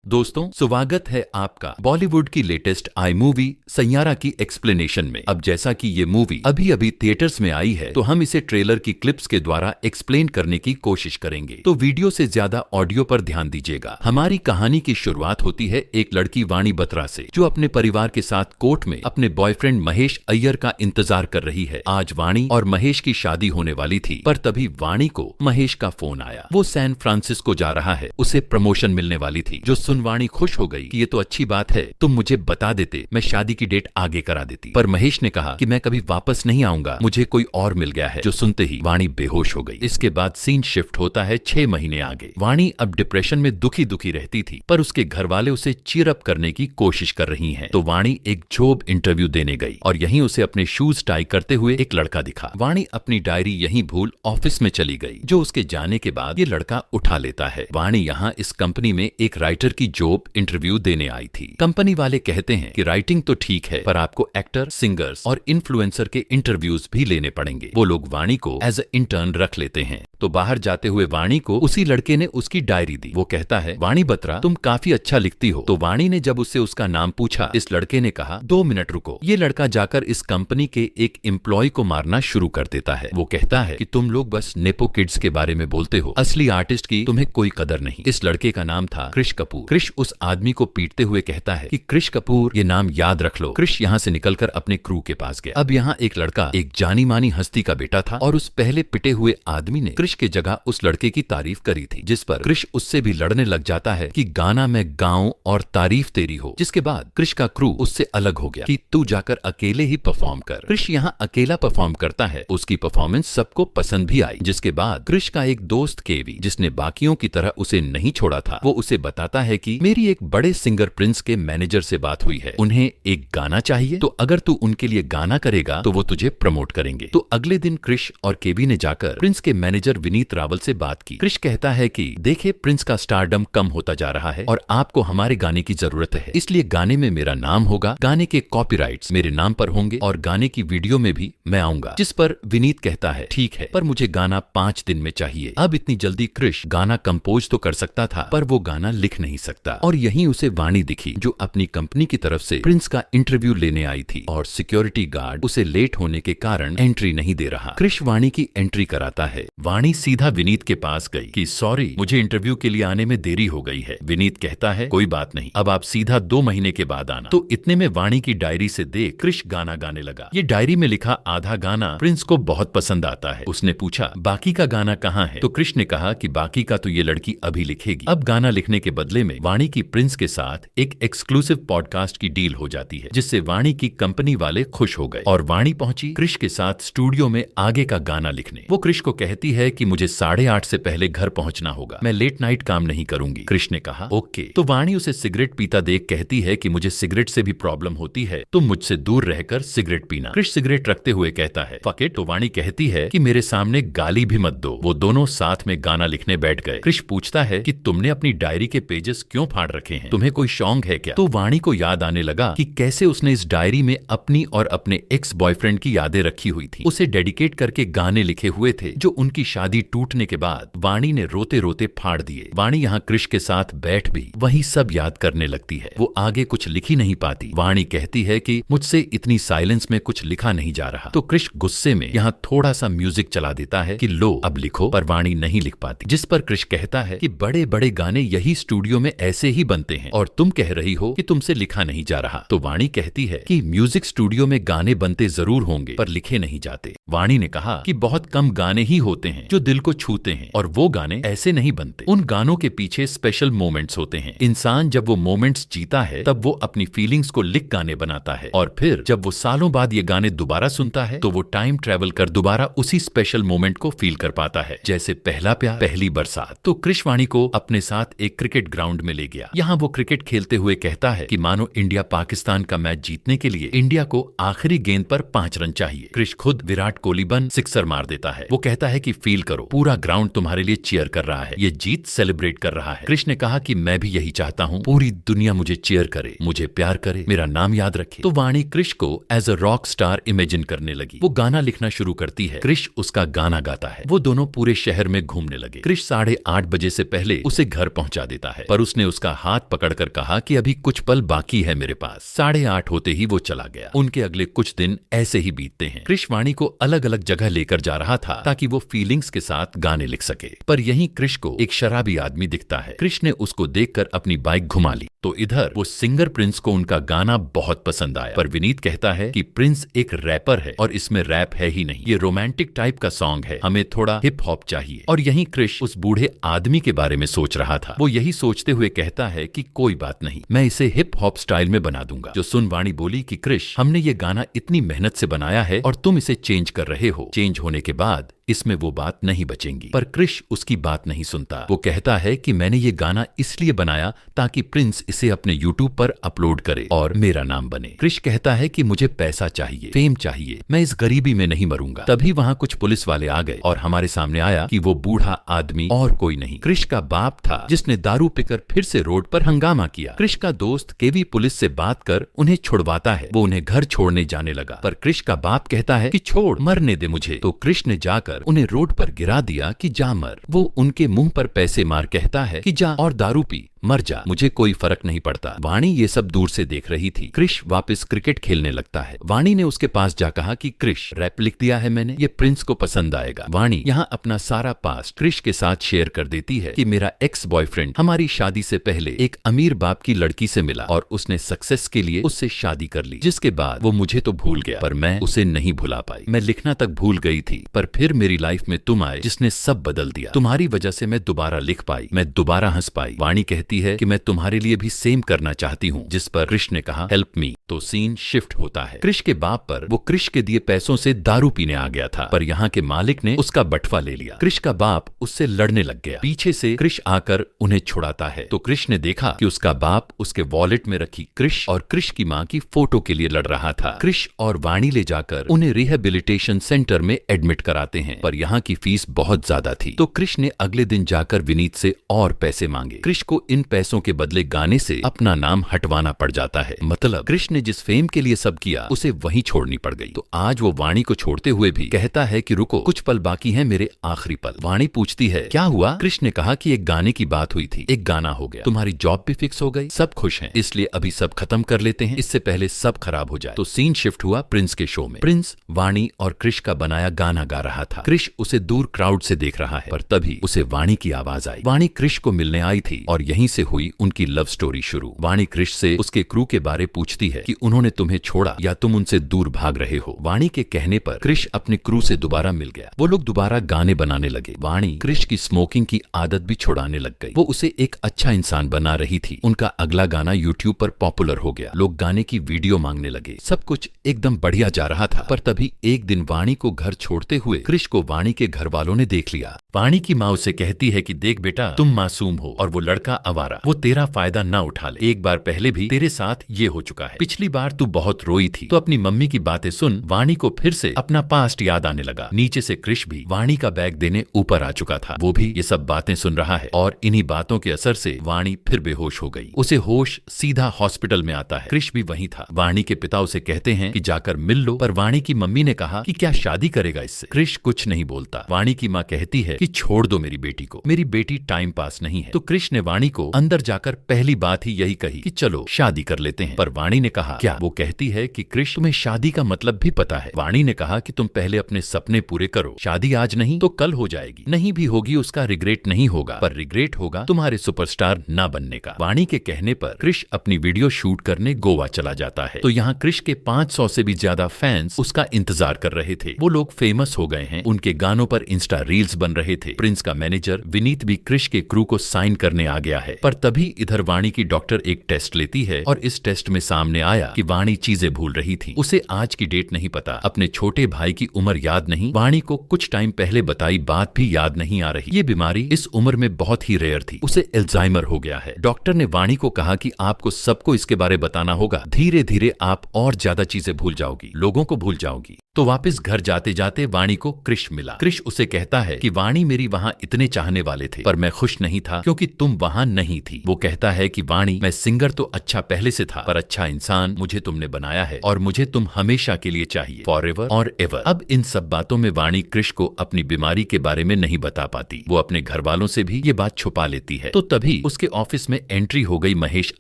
दोस्तों, स्वागत है आपका बॉलीवुड की लेटेस्ट आई मूवी सैयारा की एक्सप्लेनेशन में। अब जैसा कि ये मूवी अभी अभी थिएटर्स में आई है, तो हम इसे ट्रेलर की क्लिप्स के द्वारा एक्सप्लेन करने की कोशिश करेंगे। तो वीडियो से ज्यादा ऑडियो पर ध्यान दीजिएगा। हमारी कहानी की शुरुआत होती है एक लड़की वाणी बत्रा से, जो अपने परिवार के साथ कोर्ट में अपने बॉयफ्रेंड महेश अय्यर का इंतजार कर रही है। आज वाणी और महेश की शादी होने वाली थी, पर तभी वाणी को महेश का फोन आया। वो सैन फ्रांसिस्को जा रहा है, उसे प्रमोशन मिलने वाली थी। जो सुन वाणी खुश हो गई कि ये तो अच्छी बात है, तुम मुझे बता देते, मैं शादी की डेट आगे करा देती। पर महेश ने कहा कि मैं कभी वापस नहीं आऊंगा, मुझे कोई और मिल गया है। जो सुनते ही वाणी बेहोश हो गई। इसके बाद सीन शिफ्ट होता है 6 महीने आगे। वाणी अब डिप्रेशन में दुखी दुखी रहती थी, पर उसके घर वाले उसे चीयर अप करने की कोशिश कर रही हैं। तो वाणी एक जॉब इंटरव्यू देने गई और यहीं उसे अपने शूज टाई करते हुए एक लड़का दिखा। वाणी अपनी डायरी यहीं भूल ऑफिस में चली गई। जो उसके जाने के बाद ये लड़का उठा लेता है। वाणी यहाँ इस कंपनी में एक राइटर की जॉब इंटरव्यू देने आई थी। कंपनी वाले कहते हैं कि राइटिंग तो ठीक है, पर आपको एक्टर, सिंगर्स और इन्फ्लुएंसर के इंटरव्यूज भी लेने पड़ेंगे। वो लोग वाणी को एज अ इंटर्न रख लेते हैं। तो बाहर जाते हुए वाणी को उसी लड़के ने उसकी डायरी दी। वो कहता है, वाणी बत्रा, तुम काफी अच्छा लिखती हो। तो वाणी ने जब उससे उसका नाम पूछा, इस लड़के ने कहा, 2 मिनट रुको। ये लड़का जाकर इस कंपनी के एक एम्प्लॉय को मारना शुरू कर देता है। वो कहता है कि तुम लोग बस नेपो किड्स के बारे में बोलते हो, असली आर्टिस्ट की तुम्हें कोई कदर नहीं। इस लड़के का नाम था कृष कपूर। कृष उस आदमी को पीटते हुए कहता है कि कृष कपूर, ये नाम याद रख लो। कृष यहाँ से निकलकर अपने क्रू के पास गया। अब यहाँ एक लड़का एक जानी मानी हस्ती का बेटा था और उस पहले पिटे हुए आदमी ने कृष के जगह उस लड़के की तारीफ करी थी, जिस पर कृष उससे भी लड़ने लग जाता है कि गाना मैं गाऊं और तारीफ तेरी हो। जिसके बाद कृष का क्रू उससे अलग हो गया कि तू जाकर अकेले ही परफॉर्म कर। कृष यहाँ अकेला परफॉर्म करता है। उसकी परफॉर्मेंस सबको पसंद भी आई। जिसके बाद कृष का एक दोस्त केवी, जिसने बाकियों की तरह उसे नहीं छोड़ा था, वो उसे बताता है कि मेरी एक बड़े सिंगर प्रिंस के मैनेजर से बात हुई है, उन्हें एक गाना चाहिए, तो अगर तू उनके लिए गाना करेगा तो वो तुझे प्रमोट करेंगे। तो अगले दिन कृष और केवी ने जाकर प्रिंस के मैनेजर विनीत रावल से बात की। कृष कहता है कि देखे, प्रिंस का स्टारडम कम होता जा रहा है और आपको हमारे गाने की जरूरत है, इसलिए गाने में मेरा नाम होगा, गाने के कॉपीराइट्स मेरे नाम पर होंगे और गाने की वीडियो में भी मैं आऊंगा। जिस पर विनीत कहता है, ठीक है, पर मुझे गाना 5 दिन में चाहिए। अब इतनी जल्दी कृष गाना कंपोज तो कर सकता था, पर वो गाना लिख नहीं सकता। और यहीं उसे वाणी दिखी, जो अपनी कंपनी की तरफ से प्रिंस का इंटरव्यू लेने आई थी और सिक्योरिटी गार्ड उसे लेट होने के कारण एंट्री नहीं दे रहा। कृष वाणी की एंट्री कराता है। वाणी सीधा विनीत के पास गई कि सॉरी, मुझे इंटरव्यू के लिए आने में देरी हो गई है। विनीत कहता है, कोई बात नहीं, अब आप सीधा 2 महीने के बाद आना। तो इतने में वाणी की डायरी से देख कृष गाना गाने लगा। ये डायरी में लिखा आधा गाना प्रिंस को बहुत पसंद आता है। उसने पूछा, बाकी का गाना कहाँ है? तो कृष ने कहा कि बाकी का तो ये लड़की अभी लिखेगी। अब गाना लिखने के बदले में वाणी की प्रिंस के साथ एक एक्सक्लूसिव पॉडकास्ट की डील हो जाती है, जिससे वाणी की कंपनी वाले खुश हो गए और वाणी पहुंची कृष के साथ स्टूडियो में आगे का गाना लिखने। वो कृष को कहती है कि मुझे 8:30 से पहले घर पहुंचना होगा, मैं लेट नाइट काम नहीं करूंगी। कृष ने कहा, ओके। तो वाणी उसे सिगरेट पीता देख कहती है कि मुझे सिगरेट से भी प्रॉब्लम होती है, तुम मुझसे दूर रहकर सिगरेट पीना। कृष सिगरेट रखते हुए कहता है, फक इट। तो वाणी कहती है कि मेरे सामने गाली भी मत दो। वो दोनों साथ में गाना लिखने बैठ गए। कृष पूछता है कि तुमने अपनी डायरी के पेजेस क्यों फाड़ रखे हैं, तुम्हें कोई शौक है क्या? तो वाणी को याद आने लगा कि कैसे उसने इस डायरी में अपनी और अपने एक्स बॉयफ्रेंड की यादें रखी हुई थी, उसे डेडिकेट करके गाने लिखे हुए थे, जो उनकी शादी टूटने के बाद वाणी ने रोते रोते फाड़ दिए। वाणी यहाँ कृष के साथ बैठ भी वही सब याद करने लगती है। वो आगे कुछ लिख ही नहीं पाती। वाणी कहती है कि मुझसे इतनी साइलेंस में कुछ लिखा नहीं जा रहा। तो कृष गुस्से में यहाँ थोड़ा सा म्यूजिक चला देता है कि लो अब लिखो, पर वाणी नहीं लिख पाती। जिस पर कृष कहता है कि बड़े बड़े गाने यही स्टूडियो में ऐसे ही बनते हैं और तुम कह रही हो कि तुमसे लिखा नहीं जा रहा। तो वाणी कहती है कि म्यूजिक स्टूडियो में गाने बनते जरूर होंगे, पर लिखे नहीं जाते। वाणी ने कहा कि बहुत कम गाने ही होते हैं जो दिल को छूते हैं, और वो गाने ऐसे नहीं बनते। उन गानों के पीछे स्पेशल मोमेंट्स होते हैं। इंसान जब वो मोमेंट्स जीता है, तब वो अपनी फीलिंग्स को लिख गाने बनाता है, और फिर जब वो सालों बाद ये गाने दोबारा सुनता है, तो वो टाइम ट्रेवल कर दोबारा उसी स्पेशल मोमेंट को फील कर पाता है, जैसे पहला प्यार, पहली बरसात। तो कृष वाणी को अपने साथ एक क्रिकेट ग्राउंड में ले गया। यहाँ वो क्रिकेट खेलते हुए कहता है कि मानो इंडिया पाकिस्तान का मैच जीतने के लिए इंडिया को आखिरी गेंद पर 5 रन चाहिए। कृष खुद विराट कोहली बन सिक्सर मार देता है। वो कहता है कि फील करो, पूरा ग्राउंड तुम्हारे लिए चीयर कर रहा है, ये जीत सेलिब्रेट कर रहा है। कृष ने कहा कि मैं भी यही चाहता हूँ, पूरी दुनिया मुझे चीयर करे, मुझे प्यार करे, मेरा नाम याद रखे। तो वाणी कृष को as a rock star imagine करने लगी। वो गाना लिखना शुरू करती है, कृष उसका गाना गाता है। वो दोनों पूरे शहर में घूमने लगे। कृष 8:30 बजे से पहले उसे घर पहुंचा देता है, पर उसने उसने उसका हाथ पकड़कर कहा कि अभी कुछ पल बाकी है मेरे पास। 8:30 होते ही वो चला गया। उनके अगले कुछ दिन ऐसे ही बीतते हैं। कृष वाणी को अलग अलग जगह लेकर जा रहा था ताकि वो फीलिंग्स के साथ गाने लिख सके, पर यहीं कृष को एक शराबी आदमी दिखता है। कृष ने उसको देखकर अपनी बाइक घुमा ली तो इधर वो सिंगर प्रिंस को उनका गाना बहुत पसंद आया, पर विनीत कहता है कि प्रिंस एक रैपर है और इसमें रैप है ही नहीं, ये रोमांटिक टाइप का सॉन्ग है, हमें थोड़ा हिप हॉप चाहिए। और यहीं कृष उस बूढ़े आदमी के बारे में सोच रहा था। वो यही सोचते हुए कहता है कि कोई बात नहीं, मैं इसे हिप हॉप स्टाइल में बना दूंगा। जो सुन वाणी बोली कि कृष, हमने ये गाना इतनी मेहनत से बनाया है और तुम इसे चेंज कर रहे हो, चेंज होने के बाद इसमें वो बात नहीं बचेंगी। पर कृष उसकी बात नहीं सुनता। वो कहता है कि मैंने ये गाना इसलिए बनाया ताकि प्रिंस इसे अपने यूट्यूब पर अपलोड करे और मेरा नाम बने। कृष कहता है कि मुझे पैसा चाहिए, फेम चाहिए, मैं इस गरीबी में नहीं मरूंगा। तभी वहाँ कुछ पुलिस वाले आ गए और हमारे सामने आया कि वो बूढ़ा आदमी और कोई नहीं, कृष का बाप था, जिसने दारू पीकर फिर से रोड पर हंगामा किया। कृष का दोस्त केवी पुलिस से बात कर उन्हें छुड़वाता है। वो उन्हें घर छोड़ने जाने लगा, पर कृष का बाप कहता है कि छोड़, मरने दे मुझे। तो कृष ने जाकर उन्हें रोड पर गिरा दिया कि जा मर। वो उनके मुंह पर पैसे मार कहता है कि जा और दारू पी, मर जा, मुझे कोई फर्क नहीं पड़ता। वाणी ये सब दूर से देख रही थी। कृष वापस क्रिकेट खेलने लगता है। वाणी ने उसके पास जा कहा कि कृष, रैप लिख दिया है मैंने, ये प्रिंस को पसंद आएगा। वाणी यहाँ अपना सारा पास्ट कृष के साथ शेयर कर देती है कि मेरा एक्स बॉयफ्रेंड हमारी शादी से पहले एक अमीर बाप की लड़की से मिला और उसने सक्सेस के लिए उससे शादी कर ली, जिसके बाद वो मुझे तो भूल गया, पर मैं उसे नहीं भुला पाई। मैं लिखना तक भूल गई थी, पर फिर मेरी लाइफ में तुम आए जिसने सब बदल दिया। तुम्हारी वजह से मैं दोबारा लिख पाई, मैं दोबारा हंस पाई। वाणी कहती है कि मैं तुम्हारे लिए भी सेम करना चाहती हूँ, जिस पर कृष ने कहा हेल्प मी। तो सीन शिफ्ट होता है। कृष के बाप पर वो कृष के दिए पैसों से दारू पीने आ गया था, पर यहाँ के मालिक ने उसका बटवा ले लिया। कृष का बाप उससे लड़ने लग गया। पीछे से कृष आकर उन्हें छुड़ाता है तो कृष ने देखा कि उसका बाप उसके वॉलेट में रखी कृष और कृष की माँ की फोटो के लिए लड़ रहा था। कृष और वाणी ले जाकर उन्हें रिहेबिलिटेशन सेंटर में एडमिट कराते हैं, पर यहाँ की फीस बहुत ज्यादा थी। तो कृष ने अगले दिन जाकर विनीत से और पैसे मांगे। कृष को इन पैसों के बदले गाने से अपना नाम हटवाना पड़ जाता है। मतलब कृष ने जिस फेम के लिए सब किया उसे वहीं छोड़नी पड़ गई। तो आज वो वाणी को छोड़ते हुए भी कहता है कि रुको, कुछ पल बाकी हैं मेरे आखिरी पल। वाणी पूछती है क्या हुआ? कृष ने कहा कि एक गाने की बात हुई थी, एक गाना हो गया, तुम्हारी जॉब भी फिक्स हो गई, सब खुश हैं, इसलिए अभी सब खत्म कर लेते हैं, इससे पहले सब खराब हो जाए। तो सीन शिफ्ट हुआ प्रिंस के शो में। प्रिंस वाणी और कृष का बनाया गाना गा रहा था। कृष उसे दूर क्राउड से देख रहा है, पर तभी उसे वाणी की आवाज आई। वाणी कृष को मिलने आई थी और यहीं से हुई उनकी लव स्टोरी शुरू। वाणी कृष से उसके क्रू के बारे पूछती है कि उन्होंने तुम्हें छोड़ा या तुम उनसे दूर भाग रहे हो। वाणी के कहने पर कृष अपने क्रू से दोबारा मिल गया। वो लोग दोबारा गाने बनाने लगे। वाणी कृष की स्मोकिंग की आदत भी छुड़ाने लग गई। वो उसे एक अच्छा इंसान बना रही थी। उनका अगला गाना यूट्यूब पर पॉपुलर हो गया। लोग गाने की वीडियो मांगने लगे। सब कुछ एकदम बढ़िया जा रहा था, पर तभी एक दिन वाणी को घर छोड़ते हुए कृष को वाणी के घर वालों ने देख लिया। वाणी की माँ उसे कहती है कि देख बेटा, तुम मासूम हो और वो लड़का आवारा, वो तेरा फायदा ना उठा ले। एक बार पहले भी तेरे साथ ये हो चुका है। पिछली बार तू बहुत रोई थी। तो अपनी मम्मी की बातें सुन वाणी को फिर से अपना पास्ट याद आने लगा। नीचे से कृष भी वाणी का बैग देने ऊपर आ चुका था। वो भी ये सब बातें सुन रहा है और इन्हीं बातों के असर से वाणी फिर बेहोश हो गई। उसे होश सीधा हॉस्पिटल में आता है। कृष भी वहीं था। वाणी के पिता उसे कहते हैं कि जाकर मिल लो, पर वाणी की मम्मी ने कहा कि क्या शादी करेगा इससे? कृष कुछ नहीं बोलता। वाणी की माँ कहती है कि छोड़ दो मेरी बेटी को, मेरी बेटी टाइम पास नहीं है। तो कृष ने वाणी को अंदर जाकर पहली बात ही यही कही कि चलो शादी कर लेते हैं। पर वाणी ने कहा क्या? वो कहती है कि कृष, तुम्हें शादी का मतलब भी पता है। वाणी ने कहा कि तुम पहले अपने सपने पूरे करो, शादी आज नहीं तो कल हो जाएगी, नहीं भी होगी उसका रिग्रेट नहीं होगा, पर रिग्रेट होगा तुम्हारे सुपरस्टार ना बनने का। वाणी के कहने पर कृष अपनी वीडियो शूट करने गोवा चला जाता है। तो यहाँ कृष के 500 से भी ज्यादा फैंस उसका इंतजार कर रहे थे। वो लोग फेमस हो गए हैं, उनके गानों पर इंस्टा रील्स बन रहे थे। प्रिंस का मैनेजर विनीत भी कृष के क्रू को साइन करने आ गया है। पर तभी इधर वाणी की डॉक्टर एक टेस्ट लेती है और इस टेस्ट में सामने आया कि वाणी चीजें भूल रही थी। उसे आज की डेट नहीं पता, अपने छोटे भाई की उम्र याद नहीं, वाणी को कुछ टाइम पहले बताई बात भी याद नहीं आ रही। ये बीमारी इस उम्र में बहुत ही रेयर थी, उसे अल्जाइमर हो गया है। डॉक्टर ने वाणी को कहा कि आपको सबको इसके बारे बताना होगा, धीरे धीरे आप और ज्यादा चीजें भूल जाओगी, लोगों को भूल जाओगी। तो वापस घर जाते जाते वाणी को कृष मिला। कृष उसे कहता है कि वाणी मेरी वहाँ इतने चाहने वाले थे पर मैं खुश नहीं था क्योंकि तुम वहाँ नहीं थी। वो कहता है कि वाणी मैं सिंगर तो अच्छा पहले से था पर अच्छा इंसान मुझे तुमने बनाया है और मुझे तुम हमेशा के लिए चाहिए, फॉरएवर और एवर। अब इन सब बातों में वाणी कृष को अपनी बीमारी के बारे में नहीं बता पाती। वो अपने घर वालों से भी ये बात छुपा लेती है। तो तभी उसके ऑफिस में एंट्री हो गई महेश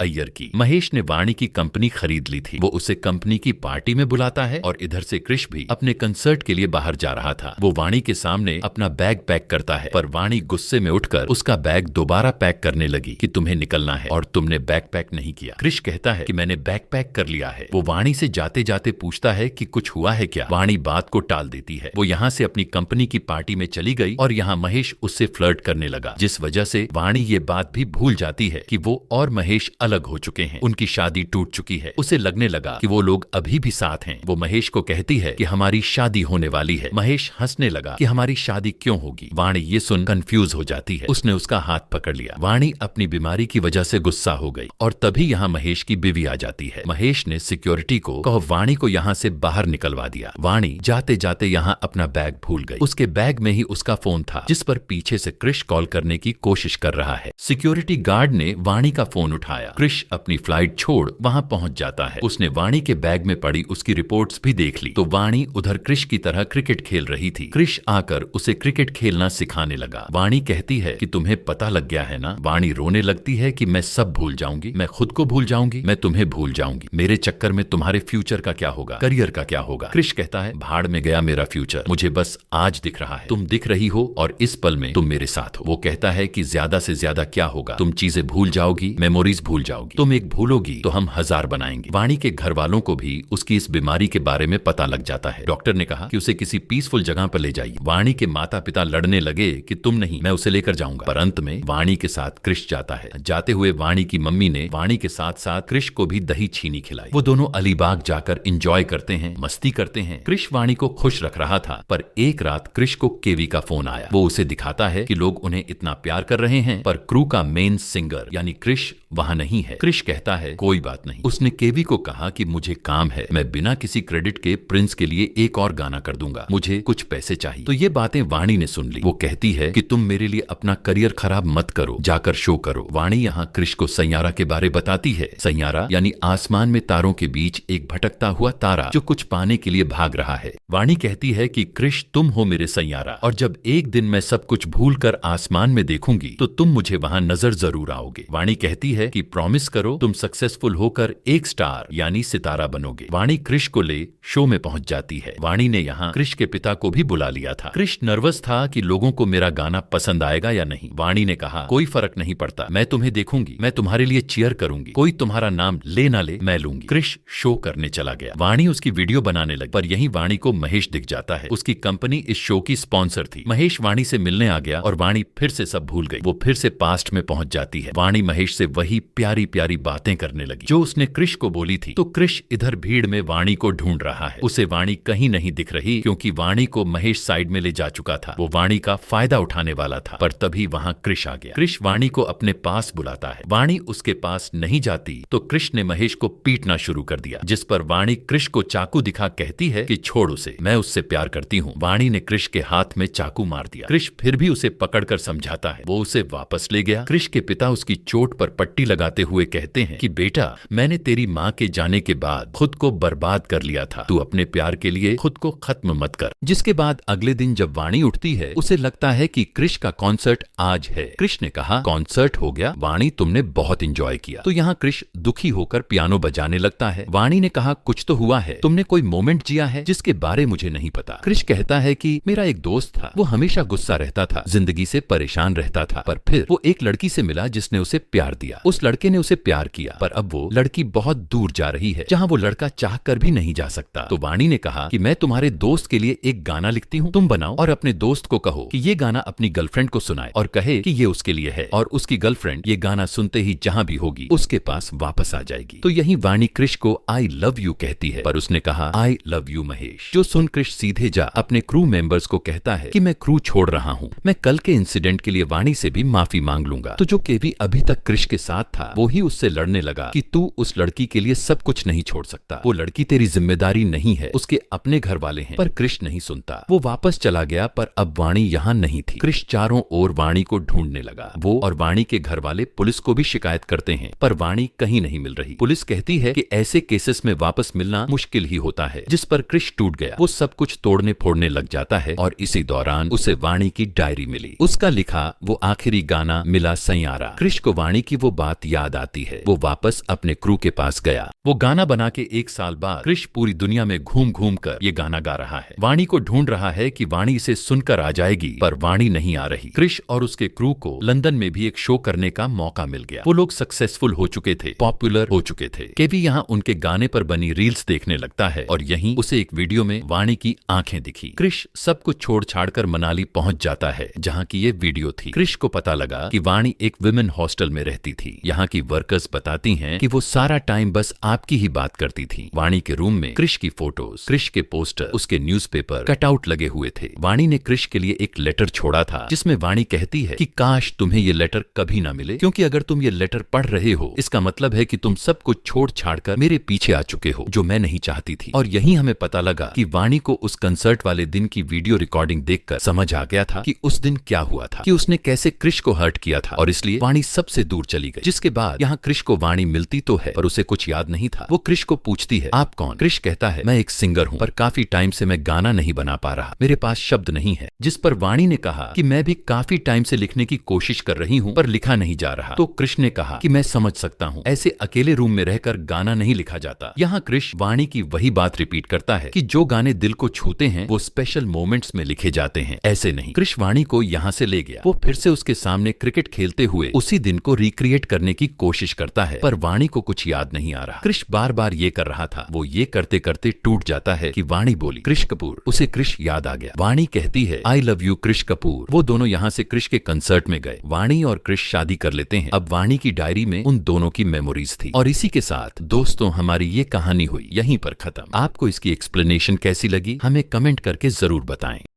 अय्यर की। महेश ने वाणी की कंपनी खरीद ली थी। वो उसे कंपनी की पार्टी में बुलाता है और इधर से कृष भी अपने कंसर्ट के लिए बाहर जा रहा था। वो वाणी के सामने अपना बैग पैक करता है पर वाणी गुस्से में उठकर उसका बैग दोबारा पैक करने लगी कि तुम्हें निकलना है और तुमने बैग पैक नहीं किया। कृष कहता है कि मैंने बैग पैक कर लिया है। वो वाणी से जाते जाते पूछता है कि कुछ हुआ है क्या। वाणी बात को टाल देती है। वो यहाँ से अपनी कंपनी की पार्टी में चली गई और यहाँ महेश उससे फ्लर्ट करने लगा, जिस वजह से वाणी ये बात भी भूल जाती है कि वो और महेश अलग हो चुके हैं। उनकी शादी टूट चुकी है। उसे लगने लगा कि वो लोग अभी भी साथ हैं। वो महेश को कहती है कि हमारी शादी होने वाली है। महेश हंसने लगा कि हमारी शादी क्यों होगी। वाणी ये सुन कंफ्यूज हो जाती है। उसने उसका हाथ पकड़ लिया। वाणी अपनी बीमारी की वजह से गुस्सा हो गई और तभी यहाँ महेश की बीवी आ जाती है। महेश ने सिक्योरिटी को कहो वाणी को यहाँ से बाहर निकलवा दिया। वाणी जाते जाते यहाँ अपना बैग भूल गई। उसके बैग में ही उसका फोन था जिस पर पीछे से कृष कॉल करने की कोशिश कर रहा है। सिक्योरिटी गार्ड ने वाणी का फोन उठाया। कृष अपनी फ्लाइट छोड़ वहाँ पहुँच जाता है। उसने वाणी के बैग में पड़ी उसकी रिपोर्ट्स भी देख ली तो वाणी उधर कृष की तरह क्रिकेट खेल रही थी। कृष आकर उसे क्रिकेट खेलना सिखाने लगा। वाणी कहती है कि तुम्हें पता लग गया है ना। वाणी रोने लगती है कि मैं सब भूल जाऊंगी, मैं खुद को भूल जाऊंगी, मैं तुम्हें भूल जाऊंगी। मेरे चक्कर में तुम्हारे फ्यूचर का क्या होगा, करियर का क्या होगा। कृष कहता है भाड़ में गया मेरा फ्यूचर, मुझे बस आज दिख रहा है। तुम दिख रही हो और इस पल में तुम मेरे साथ हो। वो कहता है कि ज्यादा से ज्यादा क्या होगा, तुम चीजें भूल जाओगी, मेमोरीज भूल जाओगी। तुम एक भूलोगी तो हम 1000 बनाएंगे। वाणी के घर वालों को भी उसकी इस बीमारी के बारे में पता लग जाता है। डॉक्टर ने कहा कि उसे किसी पीसफुल जगह पर ले जाइए। वाणी के माता पिता लड़ने लगे कि तुम नहीं, मैं उसे लेकर जाऊंगा, पर अंत में वाणी के साथ कृष जाता है। जाते हुए वाणी की मम्मी ने वाणी के साथ साथ कृष को भी दही छीनी खिलाई। वो दोनों अलीबाग जाकर एंजॉय करते हैं, मस्ती करते हैं। कृष वाणी को खुश रख रहा था पर एक रात कृष को केवी का फोन आया। वो उसे दिखाता है कि लोग उन्हें इतना प्यार कर रहे हैं पर क्रू का मेन सिंगर यानी कृष वहाँ नहीं है। कृष कहता है कोई बात नहीं। उसने केवी को कहा कि मुझे काम है, मैं बिना किसी क्रेडिट के प्रिंस के लिए एक और गाना कर दूंगा, मुझे कुछ पैसे चाहिए। तो ये बातें वाणी ने सुन ली। वो कहती है कि तुम मेरे लिए अपना करियर खराब मत करो, जाकर शो करो। वाणी यहाँ कृष को सैयारा के बारे बताती है। सैयारा यानी आसमान में तारों के बीच एक भटकता हुआ तारा जो कुछ पाने के लिए भाग रहा है। वाणी कहती है कि कृष तुम हो मेरे सैयारा और जब एक दिन मैं सब कुछ भूल कर आसमान में देखूंगी तो तुम मुझे वहाँ नजर जरूर आओगे। वाणी कहती है कि प्रॉमिस करो तुम सक्सेसफुल होकर एक स्टार यानी सितारा बनोगे। वाणी कृष को ले शो में पहुंच जाती है। वाणी ने यहाँ कृष के पिता को भी बुला लिया था। कृष नर्वस था कि लोगों को मेरा गाना पसंद आएगा या नहीं। वाणी ने कहा कोई फर्क नहीं पड़ता, मैं तुम्हें देखूंगी, मैं तुम्हारे लिए चीयर करूंगी, कोई तुम्हारा नाम ले ना ले मैं लूंगी। कृष शो करने चला गया। वाणी उसकी वीडियो बनाने लगी पर यही वाणी को महेश दिख जाता है। उसकी कंपनी इस शो की स्पॉन्सर थी। महेश वाणी से मिलने आ गया और वाणी फिर से सब भूल गई। वो फिर से पास्ट में पहुंच जाती है। वाणी महेश से वही प्यारी प्यारी बातें करने लगी जो उसने कृष को बोली थी। तो कृष इधर भीड़ में वाणी को ढूंढ रहा है। उसे वाणी कहीं नहीं दिख रही क्योंकि वाणी को महेश साइड में ले जा चुका था। वो वाणी का फायदा उठाने वाला था पर तभी वहाँ कृष आ गया। कृष वाणी को अपने पास बुलाता है। वाणी उसके पास नहीं जाती तो कृष ने महेश को पीटना शुरू कर दिया, जिस पर वाणी कृष को चाकू दिखा कहती है कि छोड़ उसे, मैं उससे प्यार करती हूँ। वाणी ने कृष के हाथ में चाकू मार दिया। कृष फिर भी उसे पकड़कर समझाता है। वो उसे वापस ले गया। कृष के पिता उसकी चोट पर पट्टी लगाते हुए कहते हैं कि बेटा मैंने तेरी माँ के जाने के बाद खुद को बर्बाद कर लिया था, तू अपने प्यार के लिए खुद को खत्म मत कर। जिसके बाद अगले दिन जब वाणी उठती है उसे लगता है कि कृष का कॉन्सर्ट आज है। कृष ने कहा कॉन्सर्ट हो गया वाणी, तुमने बहुत एंजॉय किया। तो यहाँ कृष दुखी होकर पियानो बजाने लगता है। वाणी ने कहा कुछ तो हुआ है, तुमने कोई मोमेंट जिया है जिसके बारे मुझे नहीं पता। कृष कहता है कि मेरा एक दोस्त था, वो हमेशा गुस्सा रहता था, जिंदगी से परेशान रहता था, पर फिर वो एक लड़की से मिला जिसने उसे प्यार दिया। उस लड़के ने उसे प्यार किया पर अब वो लड़की बहुत दूर जा रही है जहाँ वो लड़का चाह कर भी नहीं जा सकता। तो वाणी ने कहा कि मैं तुम्हारे दोस्त के लिए एक गाना लिखती हूँ, तुम बनाओ और अपने दोस्त को कहो कि ये गाना अपनी गर्लफ्रेंड को सुनाए और कहे कि ये उसके लिए है और उसकी गर्लफ्रेंड ये गाना सुनते ही जहाँ भी होगी उसके पास वापस आ जाएगी। तो यही वाणी कृष को आई लव यू कहती है पर उसने कहा आई लव यू महेश, जो सुन कृष सीधे जा अपने क्रू मेंबर्स को कहता है कि मैं क्रू छोड़ रहा हूँ, मैं कल के इंसिडेंट के लिए वाणी से भी माफी मांग लूंगा। तो जो केवी अभी तक कृष के साथ था वो ही उससे लड़ने लगा कि तू उस लड़की के लिए सब कुछ नहीं छोड़ सकता, वो लड़की तेरी जिम्मेदारी नहीं है, उसके ये अपने घर वाले हैं। पर कृष नहीं सुनता। वो वापस चला गया, पर अब वाणी यहाँ नहीं थी। कृष चारों ओर वाणी को ढूंढने लगा। वो और वाणी के घर वाले पुलिस को भी शिकायत करते हैं, पर वाणी कहीं नहीं मिल रही। पुलिस कहती है कि ऐसे केसेस में वापस मिलना मुश्किल ही होता है, जिस पर कृष टूट गया। वो सब कुछ तोड़ने फोड़ने लग जाता है और इसी दौरान उसे वाणी की डायरी मिली। उसका लिखा वो आखिरी गाना मिला सैयारा। कृष को वाणी की वो बात याद आती है। वो वापस अपने क्रू के पास गया। वो गाना बना के 1 साल बाद कृष पूरी दुनिया में घूम घूम कर ये गाना गा रहा है। वाणी को ढूंढ रहा है कि वाणी इसे सुनकर आ जाएगी, पर वाणी नहीं आ रही। कृष और उसके क्रू को लंदन में भी एक शो करने का मौका मिल गया। वो लोग सक्सेसफुल हो चुके थे, पॉपुलर हो चुके थे। केवी यहाँ उनके गाने पर बनी रील्स देखने लगता है और यहीं उसे एक वीडियो में वाणी की आंखें दिखी। कृष सब कुछ छोड़ छाड़ कर मनाली पहुंच जाता है, जहाँ की ये वीडियो थी। कृष को पता लगा कि वाणी एक विमेन हॉस्टल में रहती थी। यहाँ की वर्कर्स बताती हैं कि वो सारा टाइम बस आपकी ही बात करती थी। वाणी के रूम में कृष की फोटोज, कृष के पोस्टर, उसके न्यूज़पेपर कटआउट लगे हुए थे। वाणी ने कृष के लिए एक लेटर छोड़ा था, जिसमें वाणी कहती है कि काश तुम्हें ये लेटर कभी ना मिले, क्योंकि अगर तुम ये लेटर पढ़ रहे हो, इसका मतलब है कि तुम सब कुछ छोड़ छाड़ कर मेरे पीछे आ चुके हो, जो मैं नहीं चाहती थी। और यहीं हमें पता लगा कि वाणी को उस कंसर्ट वाले दिन की वीडियो रिकॉर्डिंग देखकर समझ आ गया था कि उस दिन क्या हुआ था, कि उसने कैसे कृष को हर्ट किया था, और इसलिए वाणी सबसे दूर चली गई। जिसके बाद यहाँ कृष को वाणी मिलती तो है, पर उसे कुछ याद नहीं था। वो कृष को पूछती है, आप कौन? कृष कहता है, मैं एक सिंगर हूँ, पर काफी टाइम से मैं गाना नहीं बना पा रहा, मेरे पास शब्द नहीं है। जिस पर वाणी ने कहा कि मैं भी काफी टाइम से लिखने की कोशिश कर रही हूँ, पर लिखा नहीं जा रहा। तो कृष ने कहा कि मैं समझ सकता हूँ, ऐसे अकेले रूम में रहकर गाना नहीं लिखा जाता। यहाँ कृष वाणी की वही बात रिपीट करता है कि जो गाने दिल को छूते हैं वो स्पेशल मोमेंट्स में लिखे जाते हैं, ऐसे नहीं। कृष वाणी को यहाँ से ले गया। वो फिर से उसके सामने क्रिकेट खेलते हुए उसी दिन को रिक्रिएट करने की कोशिश करता है, पर वाणी को कुछ याद नहीं आ रहा। कृष बार बार ये कर रहा था। वो ये करते करते टूट जाता है कि वाणी बोली, कृष कपूर। उसे कृष याद आ गया। वाणी कहती है, आई लव यू कृष कपूर। वो दोनों यहाँ से कृष के कंसर्ट में गए। वाणी और कृष शादी कर लेते हैं। अब वाणी की डायरी में उन दोनों की मेमोरीज थी। और इसी के साथ दोस्तों हमारी ये कहानी हुई यहीं पर खत्म। आपको इसकी एक्सप्लेनेशन कैसी लगी हमें कमेंट करके जरूर बताएं।